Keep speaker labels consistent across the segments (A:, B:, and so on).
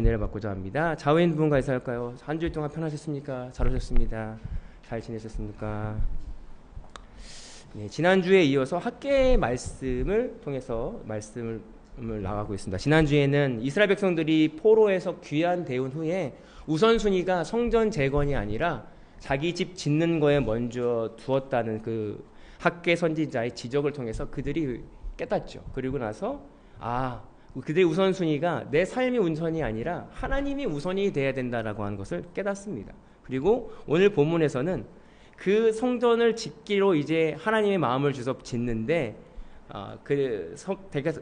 A: 은혜를 받고자 합니다. 좌우인 분과 인사할까요? 한 주일 동안 편하셨습니까? 잘 오셨습니다. 잘 지내셨습니까? 네, 지난주에 이어서 학계의 말씀을 통해서 말씀을 나가고 있습니다. 지난주에는 이스라엘 백성들이 포로에서 귀환 대운 후에 우선순위가 성전 재건이 아니라 자기 집 짓는 거에 먼저 두었다는 그 학계 선지자의 지적을 통해서 그들이 깨닫죠. 그리고 나서 그들의 우선순위가 내 삶이 우선이 아니라 하나님이 우선이 돼야 된다라고 하는 것을 깨닫습니다. 그리고 오늘 본문에서는 그 성전을 짓기로 이제 하나님의 마음을 주서 짓는데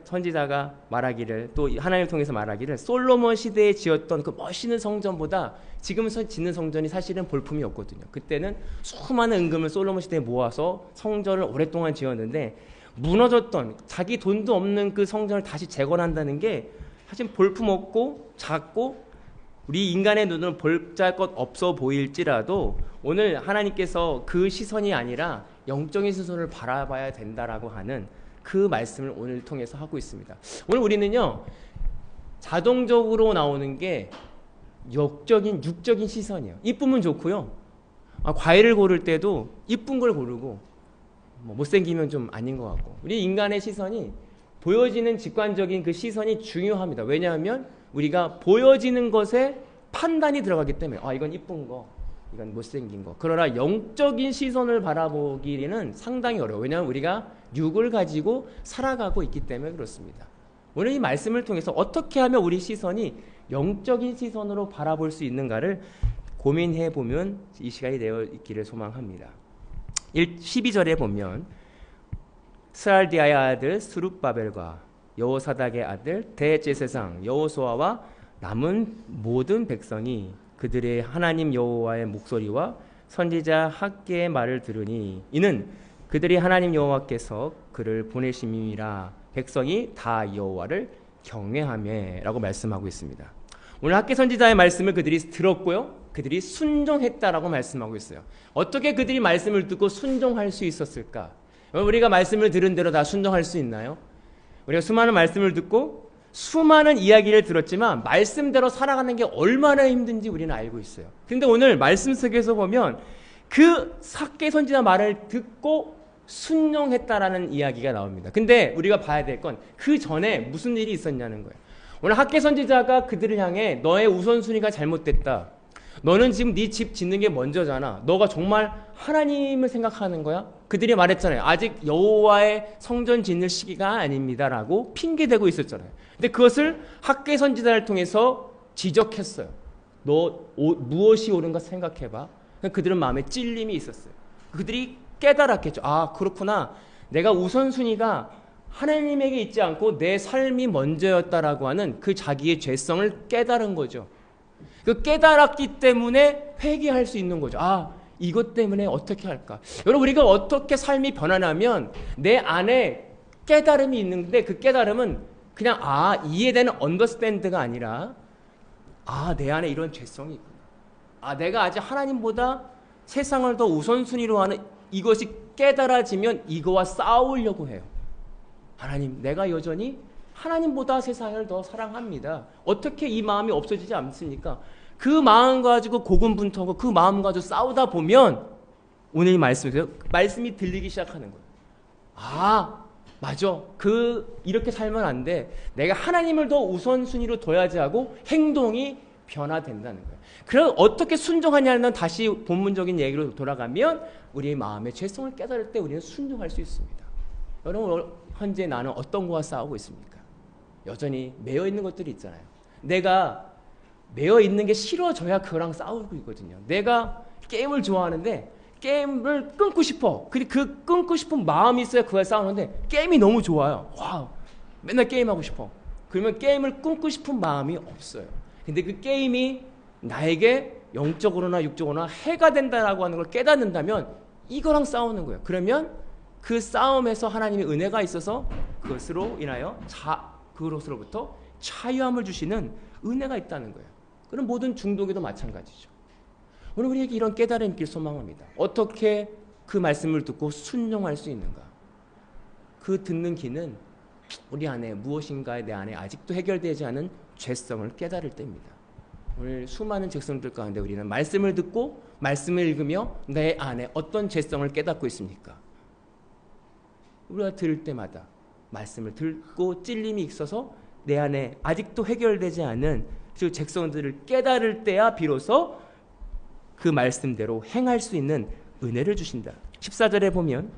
A: 선지자가 말하기를, 또 하나님을 통해서 말하기를, 솔로몬 시대에 지었던 그 멋있는 성전보다 지금 짓는 성전이 사실은 볼품이 없거든요. 그때는 수많은 은금을 솔로몬 시대에 모아서 성전을 오랫동안 지었는데 무너졌던, 자기 돈도 없는 그 성전을 다시 재건한다는 게 사실 볼품 없고 작고 우리 인간의 눈은 볼잘것 없어 보일지라도 오늘 하나님께서 그 시선이 아니라 영적인 시선을 바라봐야 된다라고 하는 그 말씀을 오늘 통해서 하고 있습니다. 오늘 우리는요, 자동적으로 나오는 게 육적인 시선이에요. 이쁘면 좋고요. 과일을 고를 때도 이쁜 걸 고르고 못생기면 좀 아닌 것 같고, 우리 인간의 시선이 보여지는 직관적인 그 시선이 중요합니다. 왜냐하면 우리가 보여지는 것에 판단이 들어가기 때문에 이건 이쁜 거, 이건 못생긴 거. 그러나 영적인 시선을 바라보기는 상당히 어려워요. 왜냐하면 우리가 육을 가지고 살아가고 있기 때문에 그렇습니다. 오늘 이 말씀을 통해서 어떻게 하면 우리 시선이 영적인 시선으로 바라볼 수 있는가를 고민해 보면 이 시간이 되어 있기를 소망합니다. 12절에 보면 스알디아의 아들 스룹바벨과 여호사닥의 아들 대제사장 여호수아와 남은 모든 백성이 그들의 하나님 여호와의 목소리와 선지자 학계의 말을 들으니 이는 그들이 하나님 여호와께서 그를 보내심이라, 백성이 다 여호와를 경외하며 라고 말씀하고 있습니다. 오늘 학계 선지자의 말씀을 그들이 들었고요, 그들이 순종했다라고 말씀하고 있어요. 어떻게 그들이 말씀을 듣고 순종할 수 있었을까? 우리가 말씀을 들은 대로 다 순종할 수 있나요? 우리가 수많은 말씀을 듣고 수많은 이야기를 들었지만 말씀대로 살아가는 게 얼마나 힘든지 우리는 알고 있어요. 근데 오늘 말씀 속에서 보면 그 학계 선지자 말을 듣고 순종했다라는 이야기가 나옵니다. 근데 우리가 봐야 될 건 그 전에 무슨 일이 있었냐는 거예요. 오늘 학계 선지자가 그들을 향해 너의 우선순위가 잘못됐다. 너는 지금 네 집 짓는 게 먼저잖아. 너가 정말 하나님을 생각하는 거야? 그들이 말했잖아요. 아직 여호와의 성전 짓는 시기가 아닙니다라고 핑계대고 있었잖아요. 근데 그것을 학계 선지자를 통해서 지적했어요. 너 무엇이 옳은가 생각해봐. 그들은 마음에 찔림이 있었어요. 그들이 깨달았겠죠. 그렇구나. 내가 우선순위가 하나님에게 있지 않고 내 삶이 먼저였다라고 하는 그 자기의 죄성을 깨달은 거죠. 그 깨달았기 때문에 회개할 수 있는 거죠. 이것 때문에 어떻게 할까? 여러분, 우리가 어떻게 삶이 변하냐면 내 안에 깨달음이 있는데 그 깨달음은 그냥 이해되는 언더스탠드가 아니라 내 안에 이런 죄성이 있구나. 내가 아직 하나님보다 세상을 더 우선순위로 하는 이것이 깨달아지면 이거와 싸우려고 해요. 하나님, 내가 여전히 하나님보다 세상을 더 사랑합니다. 어떻게 이 마음이 없어지지 않습니까? 그 마음 가지고 고군분투하고 그 마음 가지고 싸우다 보면 오늘 이 말씀이 들리기 시작하는 거예요. 맞아. 이렇게 살면 안 돼. 내가 하나님을 더 우선순위로 둬야지 하고 행동이 변화된다는 거예요. 그럼 어떻게 순종하냐는 다시 본문적인 얘기로 돌아가면 우리의 마음의 죄성을 깨달을 때 우리는 순종할 수 있습니다. 여러분, 현재 나는 어떤 거와 싸우고 있습니까? 여전히 매여 있는 것들이 있잖아요. 내가 매여 있는 게 싫어져야 그거랑 싸우고 있거든요. 내가 게임을 좋아하는데 게임을 끊고 싶어. 그 끊고 싶은 마음이 있어야 그거에 싸우는데 게임이 너무 좋아요. 맨날 게임하고 싶어. 그러면 게임을 끊고 싶은 마음이 없어요. 근데 그 게임이 나에게 영적으로나 육적으로나 해가 된다라고 하는 걸 깨닫는다면 이거랑 싸우는 거예요. 그러면 그 싸움에서 하나님의 은혜가 있어서 그것으로 인하여 그것으로부터 자유함을 주시는 은혜가 있다는 거예요. 그럼 모든 중독에도 마찬가지죠. 오늘 우리에게 이런 깨달음이 있길 소망합니다. 어떻게 그 말씀을 듣고 순종할 수 있는가? 그 듣는 귀는 우리 안에 무엇인가에 내 안에 아직도 해결되지 않은 죄성을 깨달을 때입니다. 오늘 수많은 죄성들 가운데 우리는 말씀을 듣고 말씀을 읽으며 내 안에 어떤 죄성을 깨닫고 있습니까? 우리가 들을 때마다 말씀을 듣고 찔림이 있어서 내 안에 아직도 해결되지 않은 그 죄성들을 깨달을 때야 비로소 그 말씀대로 행할 수 있는 은혜를 주신다. 14절에 보면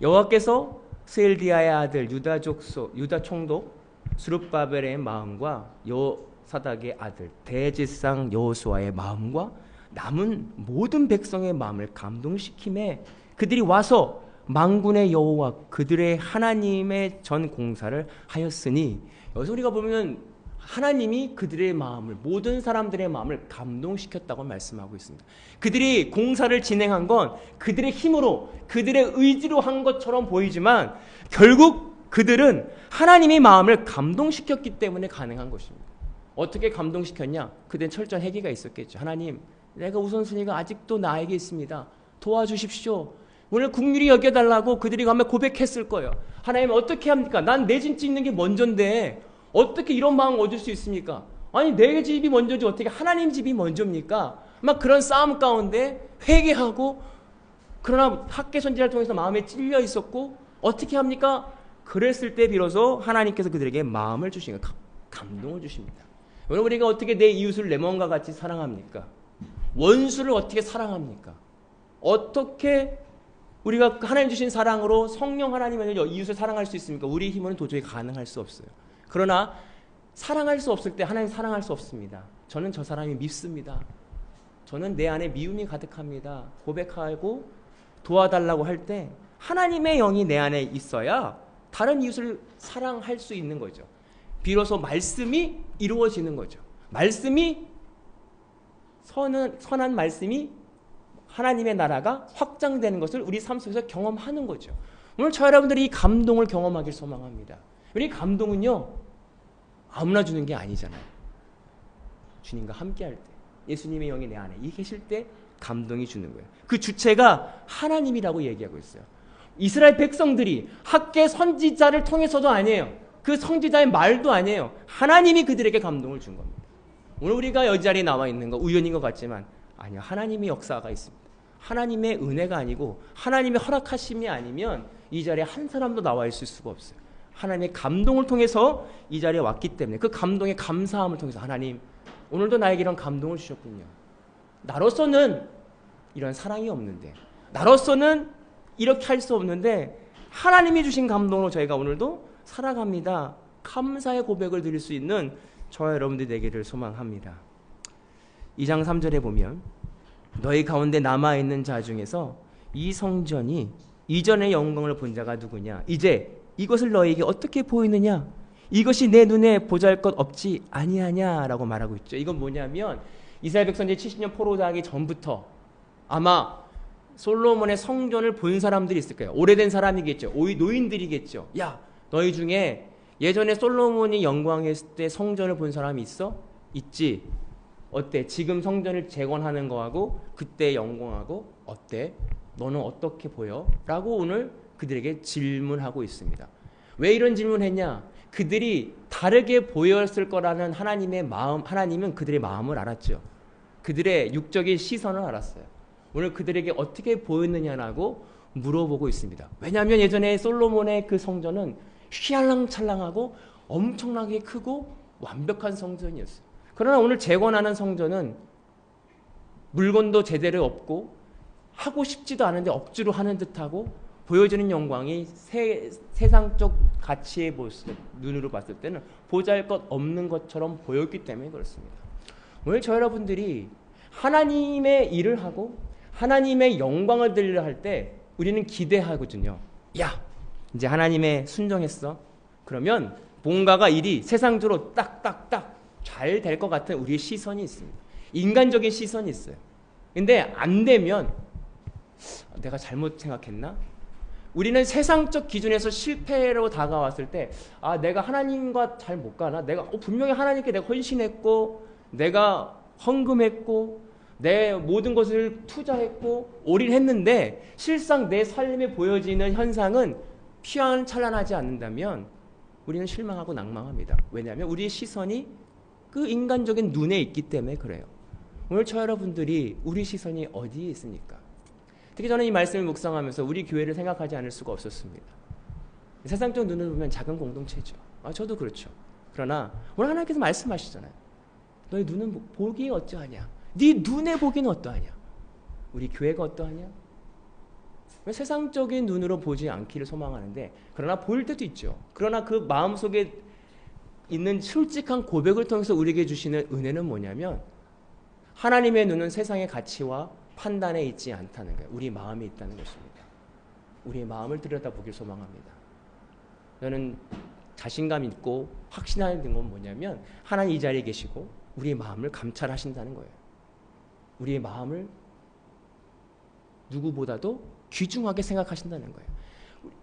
A: 여호와께서 스엘디아의 아들 유다 총독 스룹바벨의 마음과 여호사닥의 아들 대제사장 여호수아의 마음과 남은 모든 백성의 마음을 감동시키매 그들이 와서 만군의 여호와 그들의 하나님의 전 공사를 하였으니, 여기서 우리가 보면 하나님이 그들의 마음을, 모든 사람들의 마음을 감동시켰다고 말씀하고 있습니다. 그들이 공사를 진행한 건 그들의 힘으로, 그들의 의지로 한 것처럼 보이지만 결국 그들은 하나님의 마음을 감동시켰기 때문에 가능한 것입니다. 어떻게 감동시켰냐? 그들은 철저한 회개가 있었겠죠. 하나님, 내가 우선순위가 아직도 나에게 있습니다. 도와주십시오. 오늘 긍휼히 여겨달라고 그들이 가면 고백했을 거예요. 하나님 어떻게 합니까? 난 내 집 짓는 게 먼저인데 어떻게 이런 마음을 얻을 수 있습니까? 아니 내 집이 먼저지 어떻게 하나님 집이 먼저입니까? 막 그런 싸움 가운데 회개하고, 그러나 학개 선지자를 통해서 마음에 찔려 있었고 어떻게 합니까? 그랬을 때 비로소 하나님께서 그들에게 마음을 주신 거예요. 감동을 주십니다. 오늘 우리가 어떻게 내 이웃을 내 몸과 같이 사랑합니까? 원수를 어떻게 사랑합니까? 어떻게 우리가 하나님 주신 사랑으로 성령 하나님을 이웃을 사랑할 수 있습니까? 우리 힘으로는 도저히 가능할 수 없어요. 그러나 사랑할 수 없을 때 하나님 사랑할 수 없습니다. 저는 저 사람이 밉습니다. 저는 내 안에 미움이 가득합니다. 고백하고 도와달라고 할 때 하나님의 영이 내 안에 있어야 다른 이웃을 사랑할 수 있는 거죠. 비로소 말씀이 이루어지는 거죠. 말씀이 선한 말씀이 하나님의 나라가 확장되는 것을 우리 삶 속에서 경험하는 거죠. 오늘 저 여러분들이 이 감동을 경험하길 소망합니다. 우리 감동은요 아무나 주는 게 아니잖아요. 주님과 함께할 때, 예수님의 영이 내 안에 계실 때 감동이 주는 거예요. 그 주체가 하나님이라고 얘기하고 있어요. 이스라엘 백성들이 학개 선지자를 통해서도 아니에요. 그 선지자의 말도 아니에요. 하나님이 그들에게 감동을 준 겁니다. 오늘 우리가 여기 자리에 나와 있는 거 우연인 것 같지만 아니요, 하나님의 역사가 있습니다. 하나님의 은혜가 아니고 하나님의 허락하심이 아니면 이 자리에 한 사람도 나와 있을 수가 없어요. 하나님의 감동을 통해서 이 자리에 왔기 때문에 그 감동의 감사함을 통해서 하나님 오늘도 나에게 이런 감동을 주셨군요. 나로서는 이런 사랑이 없는데, 나로서는 이렇게 할 수 없는데 하나님이 주신 감동으로 저희가 오늘도 살아갑니다. 감사의 고백을 드릴 수 있는 저와 여러분들이 되기를 소망합니다. 2장 3절에 보면 너희 가운데 남아있는 자 중에서 이 성전이 이전의 영광을 본 자가 누구냐? 이제 이것을 너희에게 어떻게 보이느냐? 이것이 내 눈에 보잘것 없지 아니하냐라고 말하고 있죠. 이건 뭐냐면 이스라엘 백성들이 70년 포로당하기 전부터 아마 솔로몬의 성전을 본 사람들이 있을 거예요. 오래된 사람이겠죠. 노인들이겠죠. 야, 너희 중에 예전에 솔로몬이 영광했을 때 성전을 본 사람이 있어? 있지. 어때? 지금 성전을 재건하는 거하고 그때 영광하고 어때? 너는 어떻게 보여? 라고 오늘 그들에게 질문하고 있습니다. 왜 이런 질문했냐? 그들이 다르게 보였을 거라는 하나님의 마음, 하나님은 그들의 마음을 알았죠. 그들의 육적인 시선을 알았어요. 오늘 그들에게 어떻게 보였느냐라고 물어보고 있습니다. 왜냐하면 예전에 솔로몬의 그 성전은 휘황찬란하고 엄청나게 크고 완벽한 성전이었어요. 그러나 오늘 재건하는 성전은 물건도 제대로 없고 하고 싶지도 않은데 억지로 하는 듯하고 보여지는 영광이 세상적 가치의 모습, 눈으로 봤을 때는 보잘것 없는 것처럼 보였기 때문에 그렇습니다. 오늘 저 여러분들이 하나님의 일을 하고 하나님의 영광을 드리려 할 때 우리는 기대하거든요. 야, 이제 하나님의 순종했어. 그러면 뭔가가 일이 세상적으로 딱딱딱 잘 될 것 같은 우리의 시선이 있습니다. 인간적인 시선이 있어요. 근데 안 되면 내가 잘못 생각했나? 우리는 세상적 기준에서 실패로 다가왔을 때 내가 하나님과 잘 못 가나? 내가 분명히 하나님께 내가 헌신했고 내가 헌금했고 내 모든 것을 투자했고 올인했는데 실상 내 삶에 보여지는 현상은 휘황찬란하지 않는다면 우리는 실망하고 낭망합니다. 왜냐하면 우리의 시선이 그 인간적인 눈에 있기 때문에 그래요. 오늘 저 여러분들이 우리 시선이 어디에 있습니까? 특히 저는 이 말씀을 묵상하면서 우리 교회를 생각하지 않을 수가 없었습니다. 세상적 눈을 보면 작은 공동체죠. 저도 그렇죠. 그러나 오늘 하나님께서 말씀하시잖아요. 너희 눈은 보기에 어떠하냐? 네 눈에 보기는 어떠하냐? 우리 교회가 어떠하냐? 세상적인 눈으로 보지 않기를 소망하는데 그러나 보일 때도 있죠. 그러나 그 마음속에 있는 솔직한 고백을 통해서 우리에게 주시는 은혜는 뭐냐면 하나님의 눈은 세상의 가치와 판단에 있지 않다는 거예요. 우리 마음에 있다는 것입니다. 우리의 마음을 들여다보길 소망합니다. 저는 자신감 있고 확신하는 건 뭐냐면 하나님 이 자리에 계시고 우리의 마음을 감찰하신다는 거예요. 우리의 마음을 누구보다도 귀중하게 생각하신다는 거예요.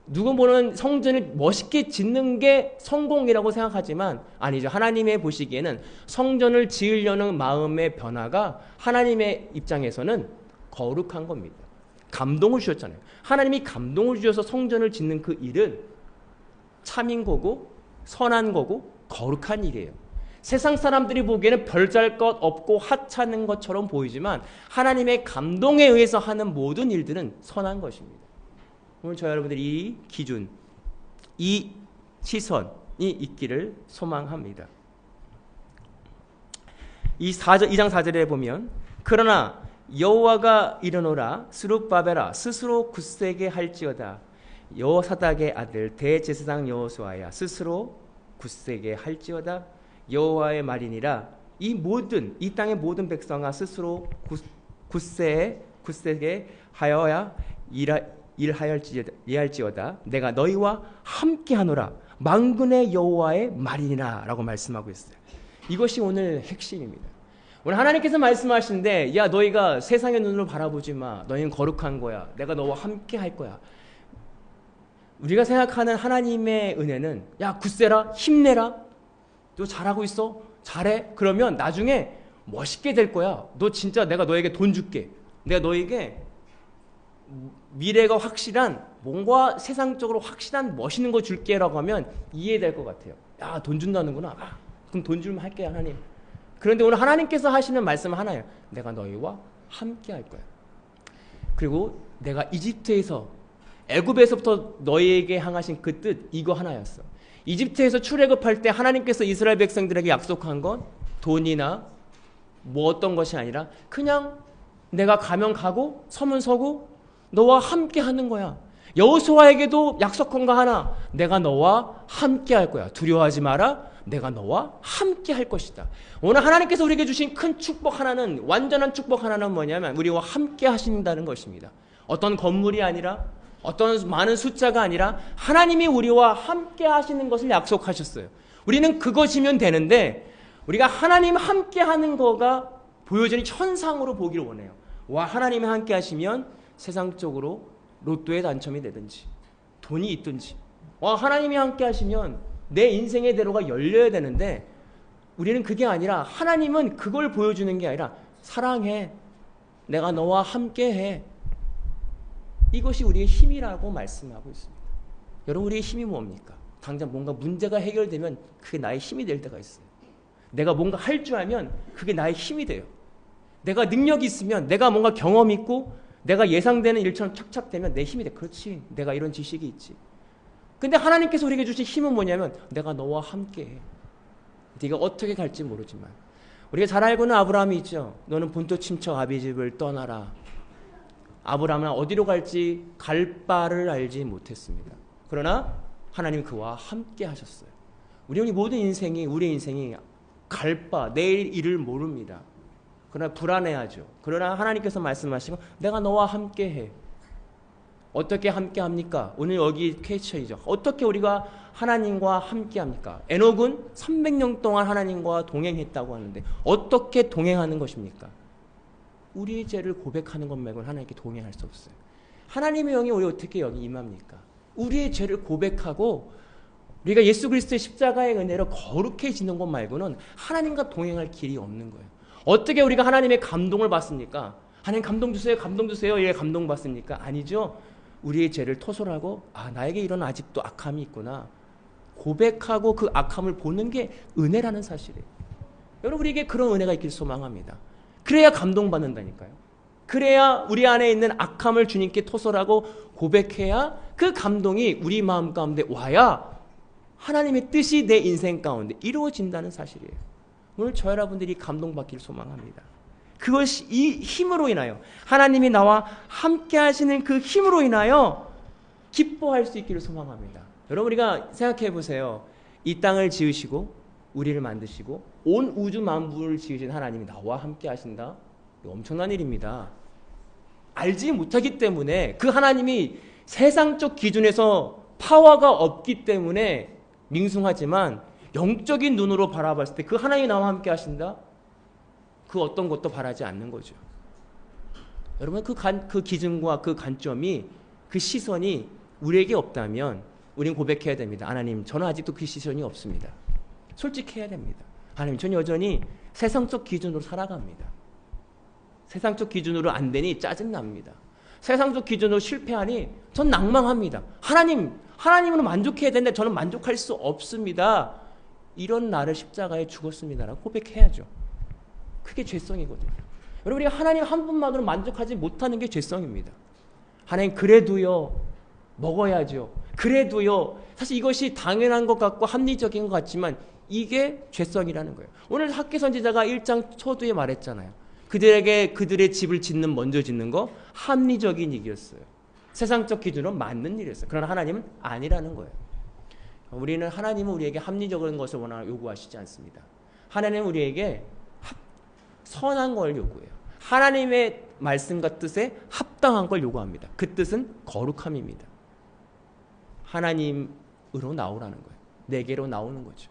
A: 누구 보는 성전을 멋있게 짓는 게 성공이라고 생각하지만 아니죠. 하나님의 보시기에는 성전을 지으려는 마음의 변화가 하나님의 입장에서는 거룩한 겁니다. 감동을 주셨잖아요. 하나님이 감동을 주셔서 성전을 짓는 그 일은 참인 거고 선한 거고 거룩한 일이에요. 세상 사람들이 보기에는 별잘 것 없고 하찮은 것처럼 보이지만 하나님의 감동에 의해서 하는 모든 일들은 선한 것입니다. 오늘 저 여러분들이 이 기준, 이 시선이 있기를 소망합니다. 2장 4절에 보면 그러나 여호와가 이르노라 스룹바벨아 스스로 굳세게 할지어다 여호사닥의 아들 대제사장 여호수아야 스스로 굳세게 할지어다 여호와의 말이니라. 이 땅의 모든 백성아 스스로 굳세게 하여야 일할지어다 내가 너희와 함께하노라 만군의 여호와의 말이니라 라고 말씀하고 있어요. 이것이 오늘 핵심입니다. 오늘 하나님께서 말씀하시는데 야 너희가 세상의 눈으로 바라보지 마. 너희는 거룩한 거야. 내가 너와 함께 할 거야. 우리가 생각하는 하나님의 은혜는 야 굳세라 힘내라 너 잘하고 있어 잘해 그러면 나중에 멋있게 될 거야. 너 진짜 내가 너에게 돈 줄게. 내가 너에게 미래가 확실한 뭔가 세상적으로 확실한 멋있는 거 줄게 라고 하면 이해될 것 같아요. 야 돈 준다는구나. 그럼 돈 주면 할게 하나님. 그런데 오늘 하나님께서 하시는 말씀은 하나예요. 내가 너희와 함께 할 거야. 그리고 내가 이집트에서 애굽에서부터 너희에게 향하신 그 뜻 이거 하나였어. 이집트에서 출애굽할 때 하나님께서 이스라엘 백성들에게 약속한 건 돈이나 뭐 어떤 것이 아니라 그냥 내가 가면 가고 서면 서고 너와 함께 하는 거야. 여호수아에게도 약속한 거 하나. 내가 너와 함께 할 거야. 두려워하지 마라. 내가 너와 함께 할 것이다. 오늘 하나님께서 우리에게 주신 큰 축복 하나는 완전한 축복 하나는 뭐냐면 우리와 함께 하신다는 것입니다. 어떤 건물이 아니라 어떤 많은 숫자가 아니라 하나님이 우리와 함께 하시는 것을 약속하셨어요. 우리는 그것이면 되는데 우리가 하나님 함께 하는 거가 보여지는 현상으로 보기를 원해요. 와 하나님이 함께 하시면 세상적으로 로또에 당첨이 되든지 돈이 있든지 와 하나님이 함께 하시면 내 인생의 대로가 열려야 되는데 우리는 그게 아니라 하나님은 그걸 보여주는 게 아니라 사랑해 내가 너와 함께해 이것이 우리의 힘이라고 말씀하고 있습니다. 여러분 우리의 힘이 뭡니까? 당장 뭔가 문제가 해결되면 그게 나의 힘이 될 때가 있어요. 내가 뭔가 할 줄 알면 그게 나의 힘이 돼요. 내가 능력이 있으면 내가 뭔가 경험 있고 내가 예상되는 일처럼 착착 되면 내 힘이 돼. 그렇지 내가 이런 지식이 있지. 근데 하나님께서 우리에게 주신 힘은 뭐냐면 내가 너와 함께해. 네가 어떻게 갈지 모르지만 우리가 잘 알고는 아브라함이 있죠. 너는 본토 친척 아비집을 떠나라. 아브라함은 어디로 갈지 갈 바를 알지 못했습니다. 그러나 하나님 그와 함께 하셨어요. 우리 모든 인생이 우리의 인생이 갈 바 내일 일을 모릅니다. 그러나 불안해하죠. 그러나 하나님께서 말씀하시고 내가 너와 함께해. 어떻게 함께합니까? 오늘 여기 퀘스천이죠. 어떻게 우리가 하나님과 함께합니까? 에녹은 300년 동안 하나님과 동행했다고 하는데 어떻게 동행하는 것입니까? 우리의 죄를 고백하는 것 말고는 하나님께 동행할 수 없어요. 하나님의 영이 우리 어떻게 여기 임합니까? 우리의 죄를 고백하고 우리가 예수 그리스도의 십자가의 은혜로 거룩해지는 것 말고는 하나님과 동행할 길이 없는 거예요. 어떻게 우리가 하나님의 감동을 받습니까? 하나님 감동 주세요. 감동 주세요. 예, 감동 받습니까? 아니죠. 우리의 죄를 토설하고 나에게 이런 아직도 악함이 있구나. 고백하고 그 악함을 보는 게 은혜라는 사실이에요. 여러분, 우리에게 그런 은혜가 있길 소망합니다. 그래야 감동받는다니까요. 그래야 우리 안에 있는 악함을 주님께 토설하고 고백해야 그 감동이 우리 마음 가운데 와야 하나님의 뜻이 내 인생 가운데 이루어진다는 사실이에요. 오늘 저 여러분들이 감동받기를 소망합니다. 그것이 이 힘으로 인하여, 하나님이 나와 함께 하시는 그 힘으로 인하여 기뻐할 수 있기를 소망합니다. 여러분, 우리가 생각해 보세요. 이 땅을 지으시고 우리를 만드시고 온 우주 만물을 지으신 하나님이 나와 함께 하신다. 엄청난 일입니다. 알지 못하기 때문에, 그 하나님이 세상적 기준에서 파워가 없기 때문에 밍숭하지만 영적인 눈으로 바라봤을 때 그 하나님이 나와 함께 하신다? 그 어떤 것도 바라지 않는 거죠. 여러분, 그 기준과 그 관점이, 그 시선이 우리에게 없다면 우리는 고백해야 됩니다. 하나님, 저는 아직도 그 시선이 없습니다. 솔직해야 됩니다. 하나님, 저는 여전히 세상적 기준으로 살아갑니다. 세상적 기준으로 안 되니 짜증납니다. 세상적 기준으로 실패하니 전 낭망합니다. 하나님으로 만족해야 되는데 저는 만족할 수 없습니다. 이런 나를 십자가에 죽었습니다라고 고백해야죠. 그게 죄성이거든요. 여러분, 우리가 하나님 한 분만으로 만족하지 못하는 게 죄성입니다. 하나님, 그래도요, 먹어야죠. 그래도요. 사실 이것이 당연한 것 같고 합리적인 것 같지만 이게 죄성이라는 거예요. 오늘 학개 선지자가 1장 초두에 말했잖아요. 그들에게 그들의 집을 먼저 짓는 거 합리적인 일이었어요. 세상적 기준으로 맞는 일이었어요. 그러나 하나님은 아니라는 거예요. 하나님은 우리에게 합리적인 것을 요구하시지 않습니다. 하나님은 우리에게 선한 걸 요구해요. 하나님의 말씀과 뜻에 합당한 걸 요구합니다. 그 뜻은 거룩함입니다. 하나님으로 나오라는 거예요. 내게로 나오는 거죠.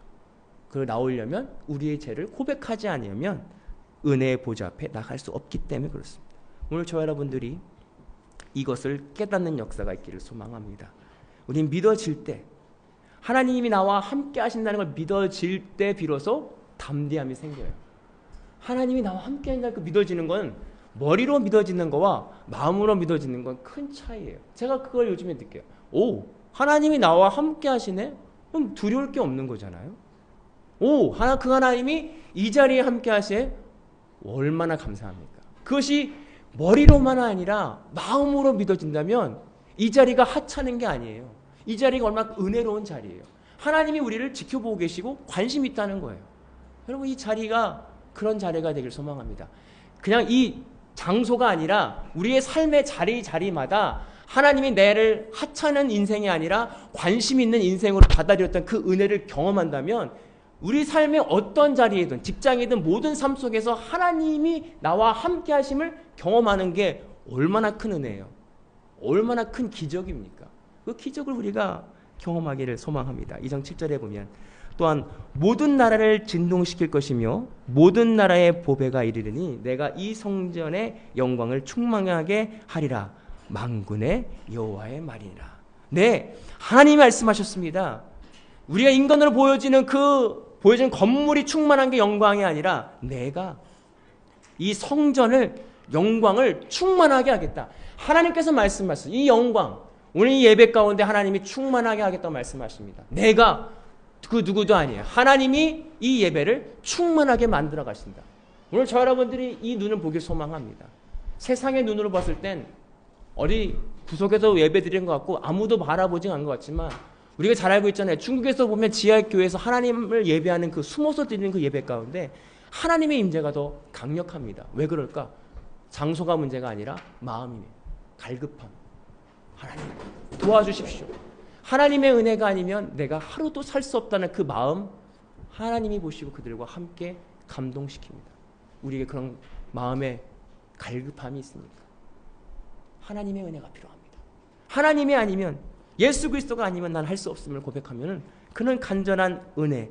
A: 그걸 나오려면 우리의 죄를 고백하지 않으면 은혜의 보좌 앞에 나갈 수 없기 때문에 그렇습니다. 오늘 저 여러분들이 이것을 깨닫는 역사가 있기를 소망합니다. 우린 믿어질 때, 하나님이 나와 함께 하신다는 걸 믿어질 때 비로소 담대함이 생겨요. 하나님이 나와 함께 한다는 그 믿어지는 건 머리로 믿어지는 거와 마음으로 믿어지는 건 큰 차이예요. 제가 그걸 요즘에 느껴요. 오, 하나님이 나와 함께 하시네? 그럼 두려울 게 없는 거잖아요. 오, 그 하나님이 이 자리에 함께 하시네? 얼마나 감사합니까? 그것이 머리로만 아니라 마음으로 믿어진다면 이 자리가 하찮은 게 아니에요. 이 자리가 얼마나 은혜로운 자리예요. 하나님이 우리를 지켜보고 계시고 관심 있다는 거예요. 여러분, 이 자리가 그런 자리가 되길 소망합니다. 그냥 이 장소가 아니라 우리의 삶의 자리마다 하나님이 나를 하찮은 인생이 아니라 관심 있는 인생으로 받아들였던 그 은혜를 경험한다면 우리 삶의 어떤 자리이든 직장이든 모든 삶 속에서 하나님이 나와 함께 하심을 경험하는 게 얼마나 큰 은혜예요. 얼마나 큰 기적입니까? 그 기적을 우리가 경험하기를 소망합니다. 2장 7절에 보면 또한 모든 나라를 진동시킬 것이며 모든 나라의 보배가 이르르니 내가 이 성전의 영광을 충만하게 하리라. 만군의 여호와의 말이니라. 네, 하나님이 말씀하셨습니다. 우리가 인간으로 보여지는 건물이 충만한 게 영광이 아니라 내가 이 성전을 영광을 충만하게 하겠다. 하나님께서 말씀하셨어요. 이 영광, 오늘 이 예배 가운데 하나님이 충만하게 하겠다고 말씀하십니다. 내가 그 누구도 아니에요. 하나님이 이 예배를 충만하게 만들어 가신다. 오늘 저 여러분들이 이 눈을 보길 소망합니다. 세상의 눈으로 봤을 땐 어디 구석에서 예배 드리는 것 같고 아무도 바라보지 않는 것 같지만 우리가 잘 알고 있잖아요. 중국에서 보면 지하교회에서 하나님을 예배하는 그 숨어서 드리는 그 예배 가운데 하나님의 임재가 더 강력합니다. 왜 그럴까? 장소가 문제가 아니라 마음이에요. 갈급함. 하나님 도와주십시오. 하나님의 은혜가 아니면 내가 하루도 살 수 없다는 그 마음 하나님이 보시고 그들과 함께 감동시킵니다. 우리에게 그런 마음의 갈급함이 있습니까? 하나님의 은혜가 필요합니다. 하나님이 아니면 예수 그리스도가 아니면 난 할 수 없음을 고백하면 그는 간절한 은혜,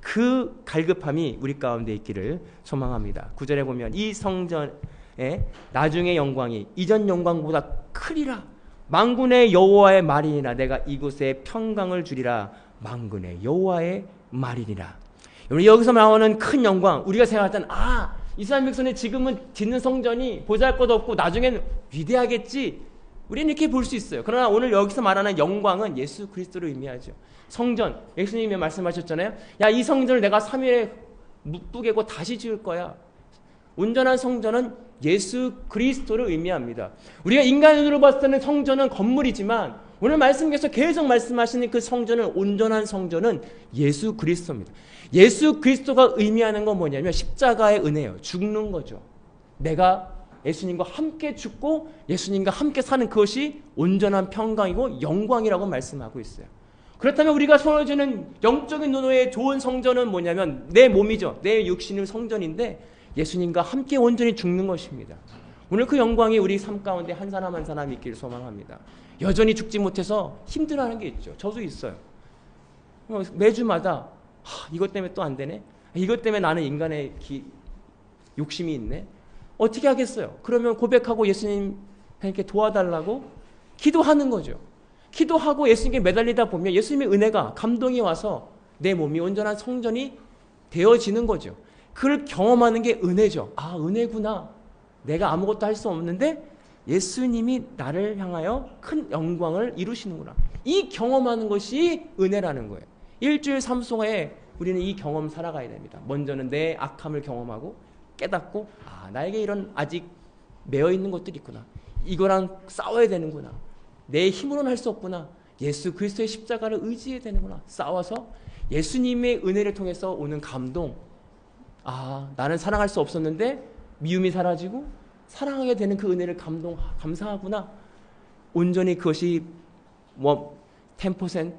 A: 그 갈급함이 우리 가운데 있기를 소망합니다. 9절에 보면 이 성전의 나중의 영광이 이전 영광보다 크리라. 만군의 여호와의 말이니라. 내가 이곳에 평강을 주리라. 만군의 여호와의 말이니라. 여기서 나오는 큰 영광, 우리가 생각할 때는 이스라엘 백성이 지금은 짓는 성전이 보잘것없고 나중에는 위대하겠지. 우리는 이렇게 볼 수 있어요. 그러나 오늘 여기서 말하는 영광은 예수 그리스도를 의미하죠. 성전, 예수님이 말씀하셨잖아요. 야, 이 성전을 내가 3일에 묵부개고 다시 지을 거야. 온전한 성전은 예수 그리스도를 의미합니다. 우리가 인간의 눈으로 봤을 때는 성전은 건물이지만 오늘 말씀께서 계속 말씀하시는 그 성전은, 온전한 성전은 예수 그리스도입니다. 예수 그리스도가 의미하는 건 뭐냐면 십자가의 은혜예요. 죽는 거죠. 내가 예수님과 함께 죽고 예수님과 함께 사는 그것이 온전한 평강이고 영광이라고 말씀하고 있어요. 그렇다면 우리가 소원해주는 영적인 눈으로의 좋은 성전은 뭐냐면 내 몸이죠. 내 육신의 성전인데 예수님과 함께 온전히 죽는 것입니다. 오늘 그 영광이 우리 삶 가운데 한 사람 한 사람 있기를 소망합니다. 여전히 죽지 못해서 힘들어하는 게 있죠. 저도 있어요. 매주마다 이것 때문에 또 안 되네. 이것 때문에 나는 인간의 욕심이 있네. 어떻게 하겠어요? 그러면 고백하고 예수님께 도와달라고 기도하는 거죠. 기도하고 예수님께 매달리다 보면 예수님의 은혜가, 감동이 와서 내 몸이 온전한 성전이 되어지는 거죠. 그걸 경험하는 게 은혜죠. 아, 은혜구나. 내가 아무것도 할 수 없는데 예수님이 나를 향하여 큰 영광을 이루시는구나. 이 경험하는 것이 은혜라는 거예요. 일주일 삶 속에 우리는 이 경험 살아가야 됩니다. 먼저는 내 악함을 경험하고 깨닫고, 아, 나에게 이런 아직 매여 있는 것들이 있구나. 이거랑 싸워야 되는구나. 내 힘으로는 할 수 없구나. 예수 그리스도의 십자가를 의지해야 되는구나. 싸워서 예수님의 은혜를 통해서 오는 감동. 아, 나는 사랑할 수 없었는데 미움이 사라지고 사랑하게 되는 그 은혜를 감사하구나. 온전히 그것이 10%,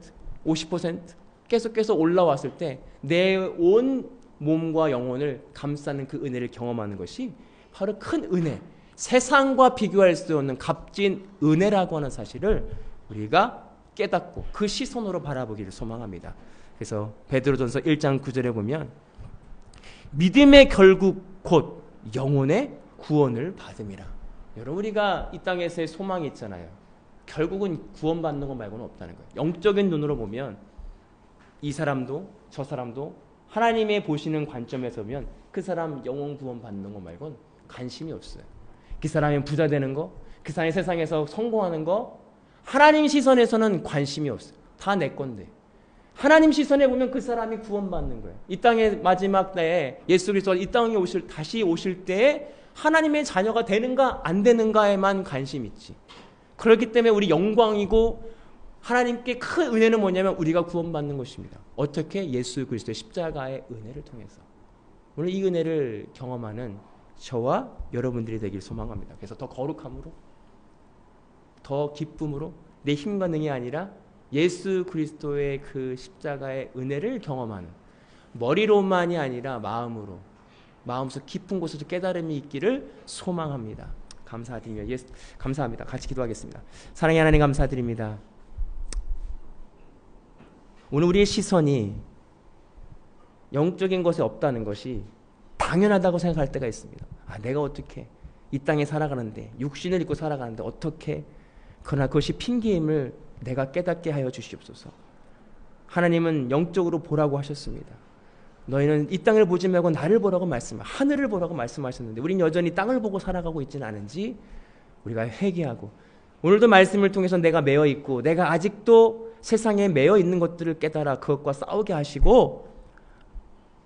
A: 50% 계속 올라왔을 때 내 온 몸과 영혼을 감싸는 그 은혜를 경험하는 것이 바로 큰 은혜, 세상과 비교할 수 없는 값진 은혜라고 하는 사실을 우리가 깨닫고 그 시선으로 바라보기를 소망합니다. 그래서 베드로전서 1장 9절에 보면 믿음의 결국 곧 영혼의 구원을 받음이라. 여러분, 우리가 이 땅에서의 소망이 있잖아요. 결국은 구원받는 것 말고는 없다는 거예요. 영적인 눈으로 보면 이 사람도 저 사람도 하나님의 보시는 관점에서 보면 그 사람 영혼 구원 받는 것 말고는 관심이 없어요. 그 사람이 부자 되는 거, 그 사람이 세상에서 성공하는 거, 하나님 시선에서는 관심이 없어요. 다 내 건데. 하나님 시선에 보면 그 사람이 구원받는 거예요. 이 땅의 마지막 때에 예수 그리스도가 이 땅에 다시 오실 때에 하나님의 자녀가 되는가 안 되는가에만 관심이 있지. 그렇기 때문에 우리 영광이고 하나님께 큰 은혜는 뭐냐면 우리가 구원받는 것입니다. 어떻게? 예수 그리스도의 십자가의 은혜를 통해서. 오늘 이 은혜를 경험하는 저와 여러분들이 되길 소망합니다. 그래서 더 거룩함으로, 더 기쁨으로, 내 힘과 능이 아니라 예수 그리스도의 그 십자가의 은혜를 경험하는, 머리로만이 아니라 마음으로, 마음속 깊은 곳에서 깨달음이 있기를 소망합니다. 감사드리며 감사합니다. 같이 기도하겠습니다. 사랑의 하나님, 감사드립니다. 오늘 우리의 시선이 영적인 것에 없다는 것이 당연하다고 생각할 때가 있습니다. 아, 내가 어떻게 이 땅에 살아가는데, 육신을 입고 살아가는데 어떻게, 그러나 그것이 핑계임을 내가 깨닫게 하여 주시옵소서. 하나님은 영적으로 보라고 하셨습니다. 너희는 이 땅을 보지 말고 나를 보라고 하늘을 보라고 말씀하셨는데 우린 여전히 땅을 보고 살아가고 있지는 않은지 우리가 회개하고, 오늘도 말씀을 통해서 내가 매여 있고 내가 아직도 세상에 매여 있는 것들을 깨달아 그것과 싸우게 하시고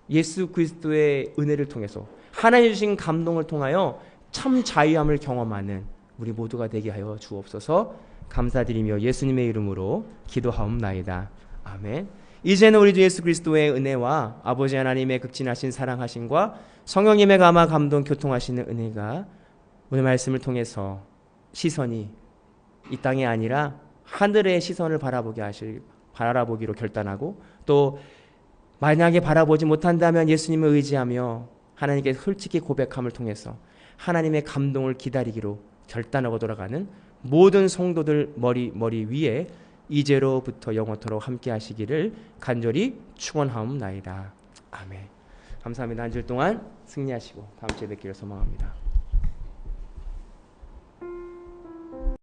A: 예수 그리스도의 은혜를 통해서 하나님 주신 감동을 통하여 참 자유함을 경험하는 우리 모두가 되게 하여 주옵소서. 감사드리며 예수님의 이름으로 기도하옵나이다. 아멘. 이제는 우리 주 예수 그리스도의 은혜와 아버지 하나님의 극진하신 사랑하심과 성령님의 감화 감동 교통하시는 은혜가 오늘 말씀을 통해서 시선이 이 땅이 아니라 하늘의 시선을 바라보기로 결단하고, 또 만약에 바라보지 못한다면 예수님을 의지하며 하나님께 솔직히 고백함을 통해서 하나님의 감동을 기다리기로 결단하고 돌아가는 모든 성도들 머리 위에 이제로부터 영원토록 함께 하시기를 간절히 축원하옵나이다. 아멘. 감사합니다. 한 주 동안 승리하시고 다음 주에 뵙기를 소망합니다.